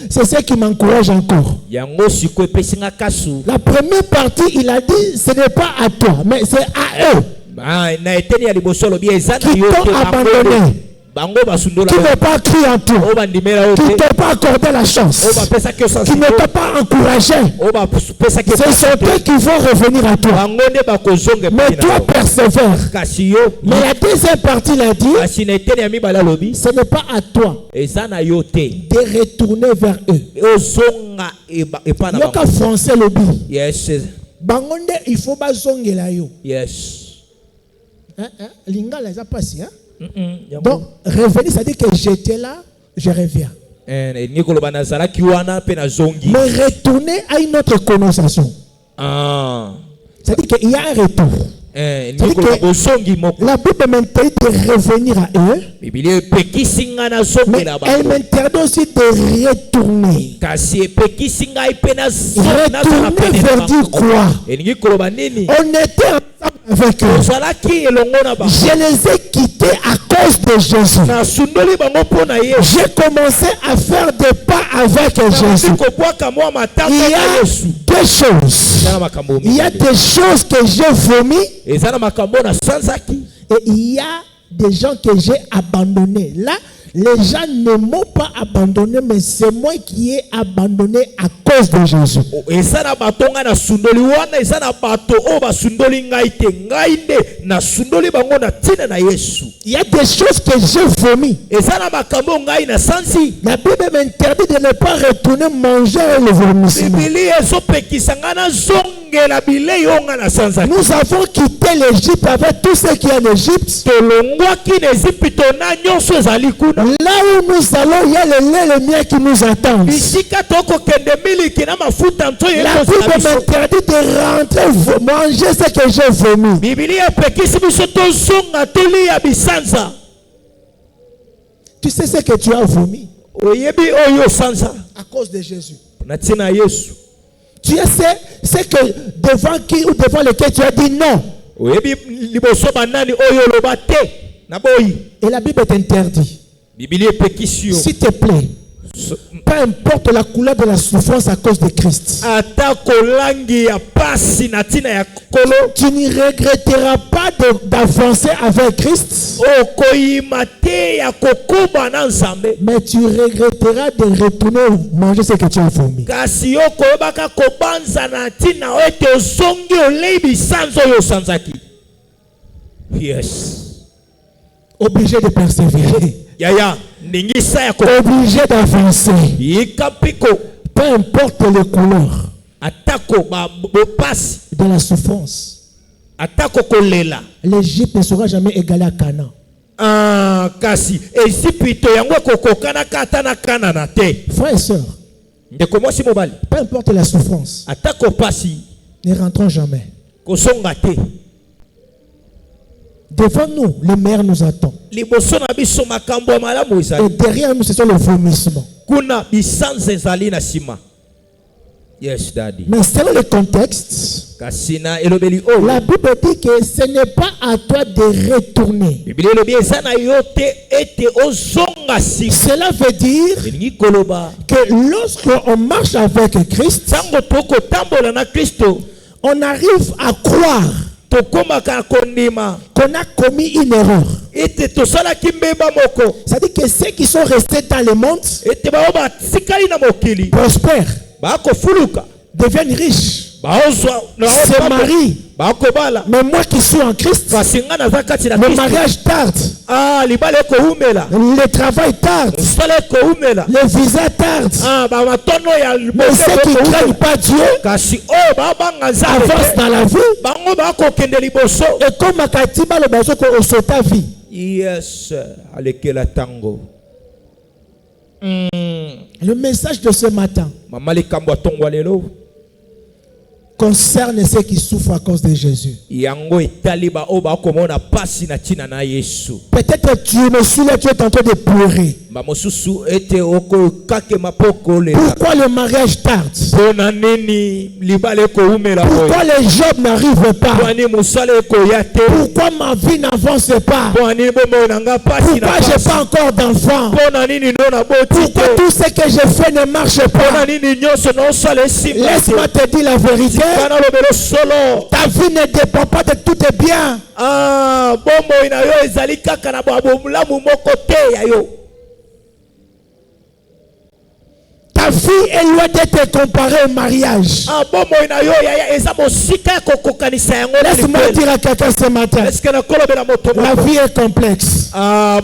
c'est ce qui m'encourage encore. La première partie, il a dit, ce n'est pas à toi, mais c'est à eux qui t'ont abandonné, qui n'ont pas cru en toi, qui ne t'ont pas accordé la chance, qui ne t'ont pas encouragé. Ce sont eux qui vont revenir à toi. Mais toi persévère. Mais la deuxième partie l'a dit, ce n'est pas à toi de retourner vers eux. Yoka français lobby. Yes. Bangonde il faut bazongela yo. Yes. Lingala ça passe hein. Donc, revenir, ça dit que j'étais là, je reviens. Mais retourner à une autre connotation. Ça dit qu'il y a un retour. La Bible m'interdit de revenir à eux, mais elle m'interdit aussi de retourner. Retourner veut dire quoi? On était ensemble avec eux. Je les ai quittés à cause de Jésus. J'ai commencé à faire des pas avec Jésus. Il y a deux choses. Il y a des choses que j'ai vomi. Et il y a des gens que j'ai abandonnés. Là, les gens ne m'ont pas abandonné, mais c'est moi qui ai abandonné à cause de Jésus. Il y a des choses que j'ai vomi. La Bible m'interdit de ne pas retourner manger le vomissement. Nous avons quitté l'Égypte avec tout ce qui est en Égypte. où nous allons, il y a le lait et le miel qui nous attendent. La Bible m'interdit de rentrer manger ce que j'ai vomi. Tu sais ce que tu as vomi à cause de Jésus. Tu sais ce que devant qui ou devant lequel tu as dit non. Et la Bible t'interdit. S'il te plaît, peu importe la couleur de la souffrance à cause de Christ, tu n'y regretteras pas d'avancer avec Christ, mais tu regretteras de retourner manger ce que tu as vomi. Yes. Obligé de persévérer. Obligé d'avancer. Peu importe les couleurs de la souffrance. L'Égypte ne sera jamais égalée à Canaan. Frères et sœurs, peu importe la souffrance, ne rentrons jamais. Devant nous, le meilleur nous attend. Et derrière nous, ce sont les vomissements. Yes, Daddy. Mais selon le contexte, la Bible dit que ce n'est pas à toi de retourner. Cela veut dire que lorsqu'on marche avec Christ, on arrive à croire qu'on a commis une erreur. C'est-à-dire que ceux qui sont restés dans le monde prospèrent, deviennent riches, se marient. Mais moi qui suis en Christ, le mariage tarde, le travail tarde, le visa tarde. Mais ceux qui ne craignent pas Dieu avancent dans la vie. Et comme Katiba le bazo ko osota vie. Yes, alekela tango. Le message de ce matin concerne ceux qui souffrent à cause de Jésus. Peut-être tu me suis là, tu es en train de pleurer. Pourquoi le mariage tarde? Pourquoi les jobs n'arrivent pas? Pourquoi ma vie n'avance pas? Pourquoi je n'ai pas encore d'enfants? Pourquoi tout ce que je fais ne marche pas? Laisse-moi te dire la vérité. Ta vie ne dépend pas de tout est bien. Ta vie est loin d'être comparée au mariage. Laisse-moi dire à quelqu'un ce matin, la vie est complexe. La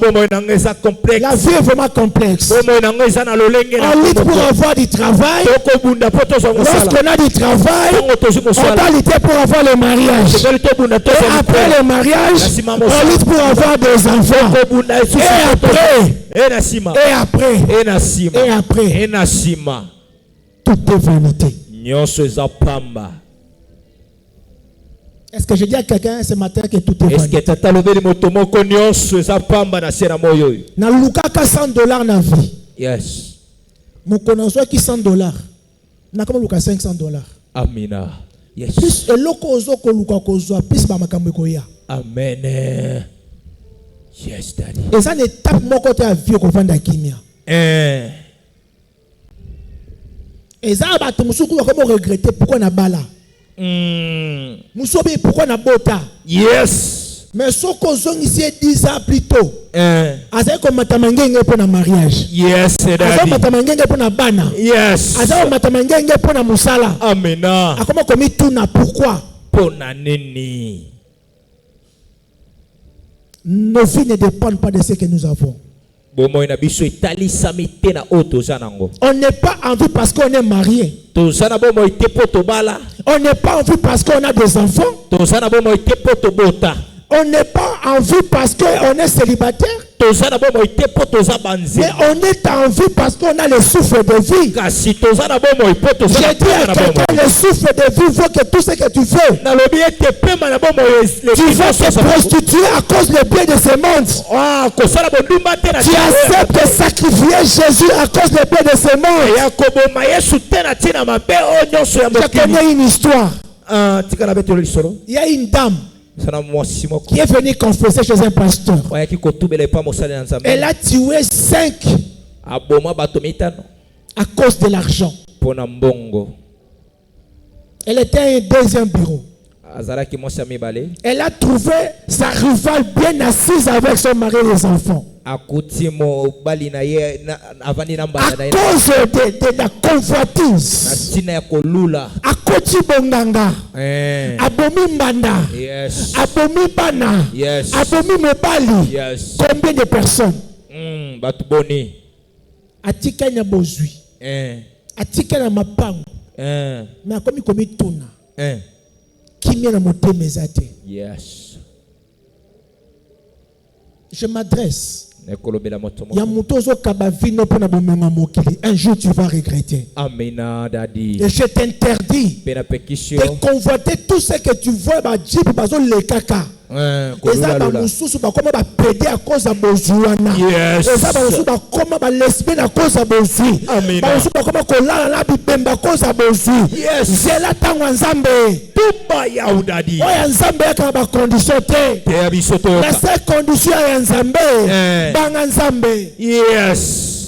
vie est vraiment complexe. On lutte pour avoir du travail. Lorsqu'on a du travail, on doit lutter pour avoir le mariage. Et après le mariage, on lutte pour avoir des enfants. Et après, tout est vanité. Est-ce que je dis à quelqu'un ce matin que tout est vanité? Na lukaka $100 na vie. Yes. Mon connaisseur qui $100. Na comme luka $500. Amina. Yes. Plus eloko ozoko luka kozwa plus ba makambo koya. Amen. Yes, Daddy. Et ça ne tape mon côté à vie ko vanda kimia. Et ça ba to musuku ko regretter pourquoi na bala. Musobe pourquoi na bota. Yes. Mais soko zong ici 10 ans plus tôt. Aza ko matamangenge pour na mariage. Yes, Daddy. Aza matamangenge pour na bana. Yes. Aza matamangenge pour na musala. Amina. Akoma komi tuna pourquoi? Pona nini. Nos vies ne dépendent pas de ce que nous avons. On n'est pas en vie parce qu'on est marié. On n'est pas en vie parce qu'on a des enfants. On n'est pas en vie parce qu'on est célibataire. Mais on est en vie parce qu'on a le souffle de vie. J'ai dit à quelqu'un, le souffle de vie veut que tout ce que tu fais. Tu vas te prostituer à cause du bien de ce monde. Tu acceptes de sacrifier Jésus à cause du bien de ce monde. Je connais une histoire. Il y a une dame qui est venue confesser chez un pasteur. Elle a tué 5 à cause de l'argent. Elle était à un deuxième bureau. Elle a trouvé sa rivale bien assise avec son mari et les enfants. À cause de la convoitise. À cause de Bonganga. Abomi Mbanda. Abomi Bana. Abomi Mobali. Combien de personnes? Atika na bozui. Atika na mapango. Mais akomi komi tuna. Yes. Je m'adresse. Un jour tu vas regretter. Et je t'interdis de convoiter tout ce que tu vois le caca. Les à cause de Bozuana. Lesbienne à cause de Bozu. C'est la la seule condition est Nzambe. Yes.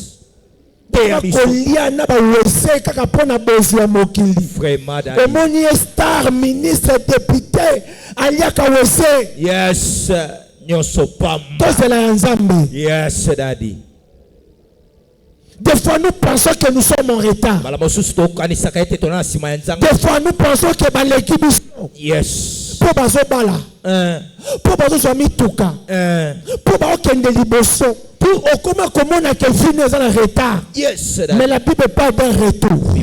Star, ministre, député, yes. Yes, daddy. Des fois nous pensons que nous sommes en retard. Des fois nous pensons que l'équipe. Yes. Pour bazobala. Pour bazomituka. Pour bazokende liboso. Pour comment on a que vie nous en retard. Yes. Mais la Bible parle d'un retour.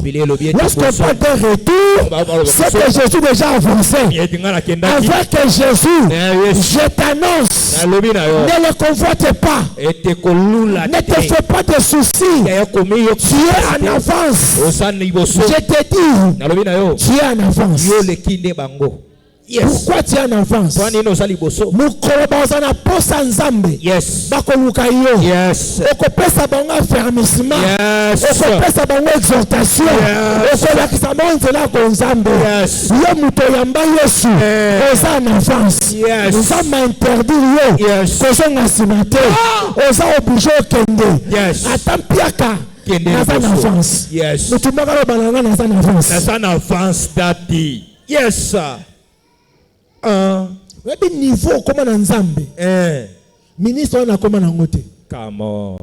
Lorsqu'on parle d'un retour, c'est que Jésus déjà avancé. Avec Jésus, je t'annonce, ne le convoite pas. Ne te fais pas de soucis. Tu es en avance. Je te dis, tu es en avance. Yes. Pourquoi tu es en avance? Yes. Yes. Affermissement. Yes. Exhortation. Yes. En avance. Yes. Nous sommes interdits. Yes. Yes. Yes. Yes. Niveau comme dans Nzambe. Ministre on a comme dans ngote. Come on.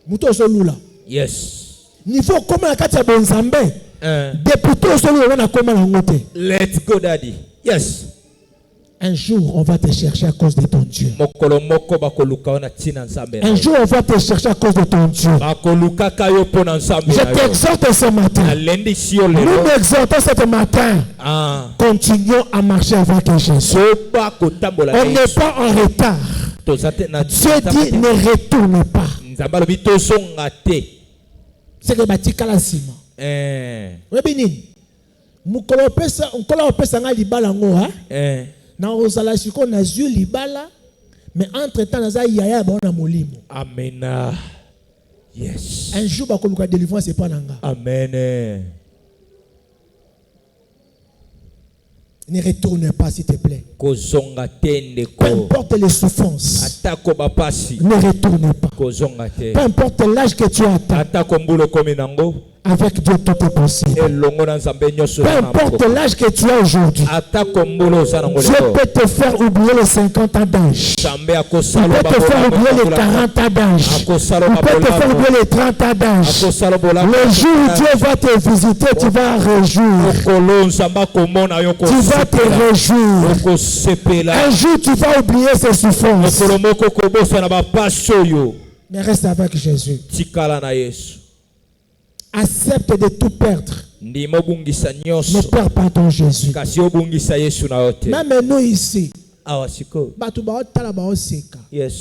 Muto solula. Yes. Niveau comme na kati ya bonzambe. Député solula on a comme dans ngote. Let's go daddy. Yes. Un jour, on va te chercher à cause de ton Dieu. Un jour, on va te chercher à cause de ton Dieu. Je t'exhorte ce matin. Nous nous exhortons ce matin. Continuons à marcher avec Jésus. On n'est pas en retard. Dieu dit ne retourne pas. C'est que batika la sima. Mukolo pesa nga libala ngo ha. Na osala siko na zu libala, mais entre temps na za yaya ba na molimo. Amen. Yes. Un jour ba koluka délivrance c'est pas nanga. Amen. Ne retourne pas s'il te plaît. Peu importe les souffrances. Ne retourne pas. Peu importe l'âge que tu as. Avec Dieu tout est possible. Peu importe l'âge que tu as aujourd'hui. Dieu peut te faire oublier les 50 ans d'âge. Il peut te faire oublier les 40 ans d'âge. Il peut te faire oublier les 30 ans d'âge. Le jour où Dieu va te visiter, tu vas réjouir. Tu vas te réjouir. Un jour tu vas oublier ces souffrances. Mais reste avec Jésus. Accepte de tout perdre. Ne perds pas ton Jésus. Même nous ici, awasiko. Batu ba otala ba oseka. Yes.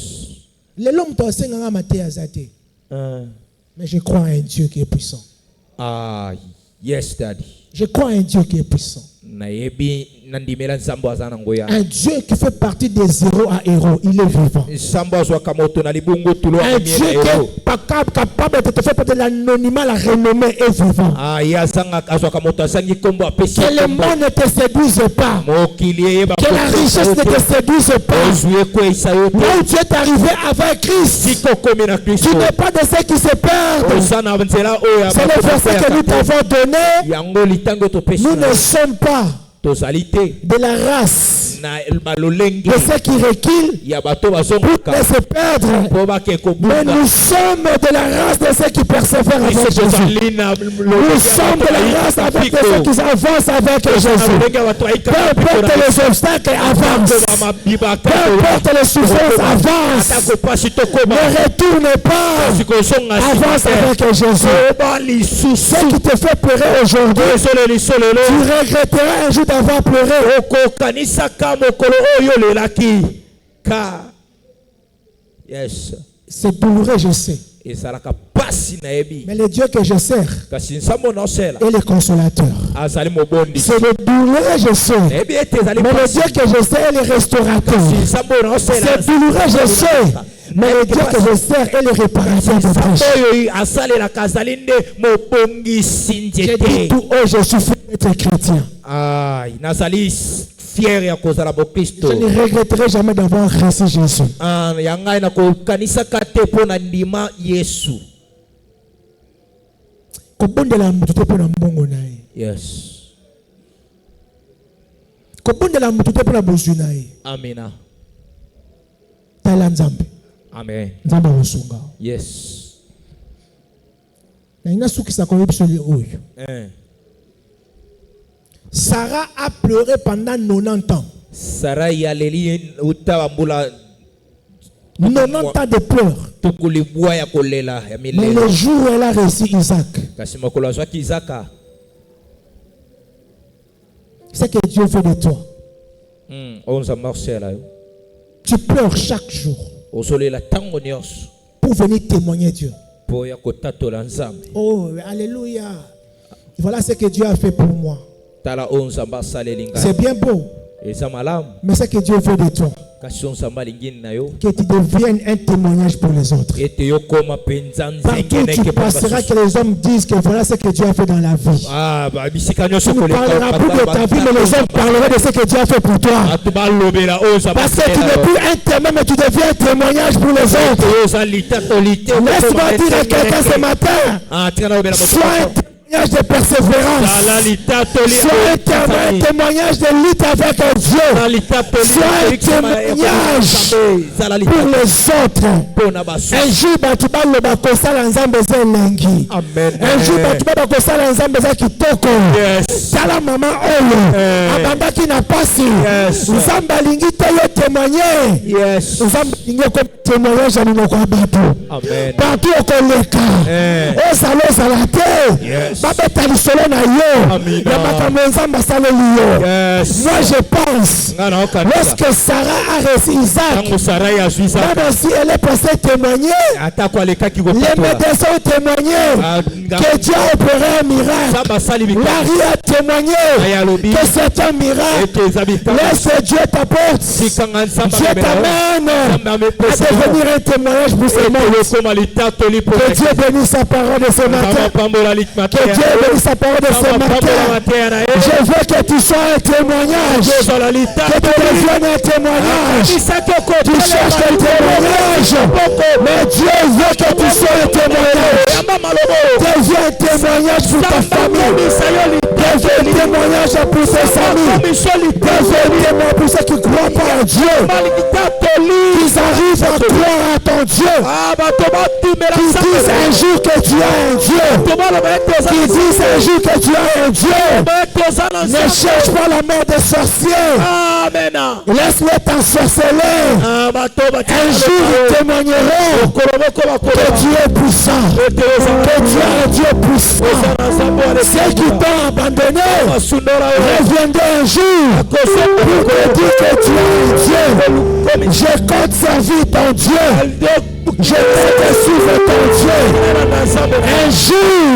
L'homme doit s'engager maté azate. Mais je crois en un Dieu qui est puissant. Ah, yes, Daddy. Je crois en un Dieu qui est puissant. Un Dieu qui fait partie des zéros à héros, il est vivant. Un Dieu qui est capable de te faire partie de l'anonymat, la renommée est vivant. Que le monde ne te séduise pas. Que la richesse ne te séduise pas. Là où tu es arrivé avec Christ, tu n'es pas de ceux qui se perdent. C'est le verset que nous t'avons donné. Nous ne sommes pas de la race de ceux qui reculent pour se perdre. Mais nous sommes de la race de ceux qui persévèrent avec Jésus. Nous sommes de la race avec ceux qui avancent avec Jésus. Peu importe les obstacles, avance. Peu importe les souffrances, avance. Ne retourne pas. Avance avec Jésus. Ce qui te fait pleurer aujourd'hui, tu regretteras un jour d'avoir pleuré. Yes. C'est douloureux, je sais. Mais le Dieu que je sers est le consolateur. C'est le douloureux, je sais. Mais le Dieu que je sers est le restaurateur. C'est douloureux, je sais. Mais le Dieu que je sers est le réparateur de brèches. J'ai dit tout haut, je suis fier d'être chrétien. Je ne regretterai jamais d'avoir reçu Jésus. Yes. Amina. Amen. Yes. Sarah a pleuré pendant 90 ans. Sarah 90 ans de pleurs. Mais le jour où elle a reçu Isaac, c'est que Dieu veut de toi. Tu pleures chaque jour pour venir témoigner Dieu. Oh, alléluia. Voilà ce que Dieu a fait pour moi. C'est bien beau. Mais c'est que Dieu veut de toi. Que tu deviennes un témoignage pour les autres. Partout tu passeras, que les hommes disent que voilà ce que Dieu a fait dans la vie. Tu ne parleras plus de ta vie, mais les hommes parleront de ce que Dieu a fait pour toi. Parce que tu n'es plus un témoin, mais tu deviens un témoignage pour les autres. Laisse-moi dire à quelqu'un ce matin, sois un témoignage de persévérance. Sois un témoignage de lutte avec Dieu. Sois un témoignage pour les autres. Un jour, tu vas le bakosala nzambe za lengi. Un jour, tu vas bakosala nzambe za kitoko. Sala mama oyo. Abanda ki na pasi. Nzambe alingi te yo témoigner. Nzambe alingi ko témoignage ani no kwa bato. Partout au koleka. Ozala te. Moi je pense, lorsque Sarah a reçu Isaac, même si elle est passée témoigner, les médecins ont témoigné que Dieu a opéré un miracle. Marie a témoigné que c'est un miracle. Laisse Dieu t'apporte. Dieu t'amène à devenir un témoignage pour ce monde. Que Dieu bénisse sa parole de ce matin. Que Dieu bénisse sa parole de ce matin. Je veux que tu sois un témoignage. Que tu deviennes un témoignage. Tu cherches un témoignage. Mais Dieu veut que tu sois un témoignage. Deviens un témoignage pour ta famille. Deviens un témoignage pour tes amis. Deviens un témoignage pour ceux qui croient pas en Dieu. Qu'ils arrivent à croire à ton Dieu. Qu'ils disent un jour que tu as un Dieu. Qu'ils disent un jour que tu as un Dieu. Ne cherche pas la mort des sorciers. Laisse-les t'ensorceler. Un jour, ils témoigneront que Dieu est puissant. Que Dieu est un Dieu puissant. Ceux qui t'ont abandonné reviendront un jour pour te dire que tu es un Dieu. Je compte servir ton Dieu. Je compte suivre ton Dieu. Un jour,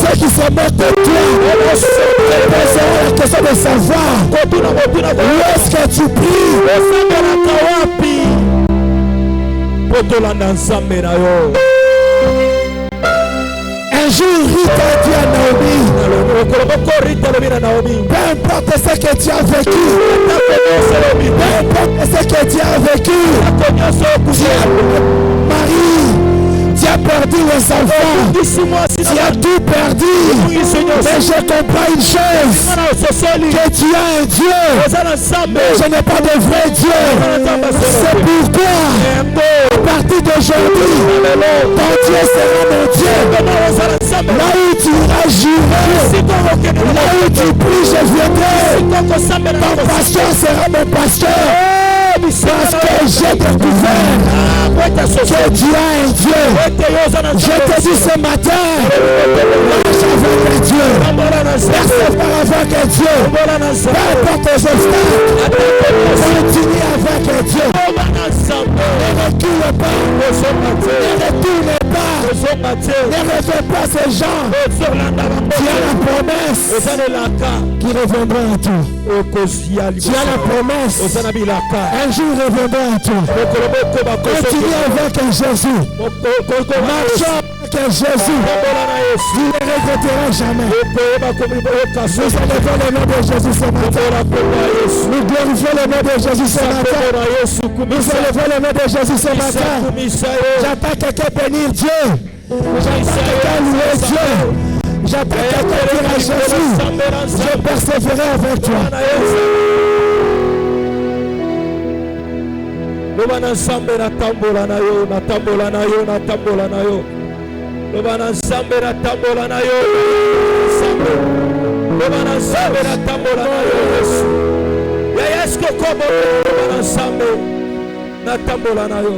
ceux qui se moquent de toi poseront la question de savoir où est-ce que tu pries. Un jour, Rita a dit à Naomi, peu importe ce que tu as vécu, peu importe ce que tu as vécu, Marie, tu as perdu les enfants, tu as tout perdu, mais je comprends une chose, que tu as un Dieu, mais je n'ai pas de vrai Dieu. C'est pourquoi, à partir d'aujourd'hui, ton Dieu sera mon Dieu. Là où tu iras jurer, là où tu pries, je viendrai. Ton pasteur sera mon pasteur. Parce que j'ai découvert que Dieu est un Dieu. Je te dis ce matin, marche avec Dieu. Persévère avec Dieu. Peu importe les obstacles, continue avec Dieu. Ne recule pas. Ne retourne pas. Ne refais pas ces gens. Tu as la promesse qui reviendra à toi. Tu as la promesse. Un jour reviendra à toi. Continue avec Jésus. Marchons avec Jésus. Tu ne regretteras jamais. Nous élevons le nom de Jésus ce matin. Nous glorifions le nom de Jésus ce matin. Nous élevons le nom de Jésus ce matin. J'attends quelqu'un bénir Dieu. J'attends quelqu'un louer Dieu. J'attends quelqu'un dire à Jésus, je persévérerai avec toi. Lobana sambe na tambola na yo, na tambola na yo, na tambola na yo. Lobana sambe na tambola na yo, sambe. Lobana sambe na tambola na yo, Yesu. Ya Yesu kokobo lobana sambe na tambola na yo.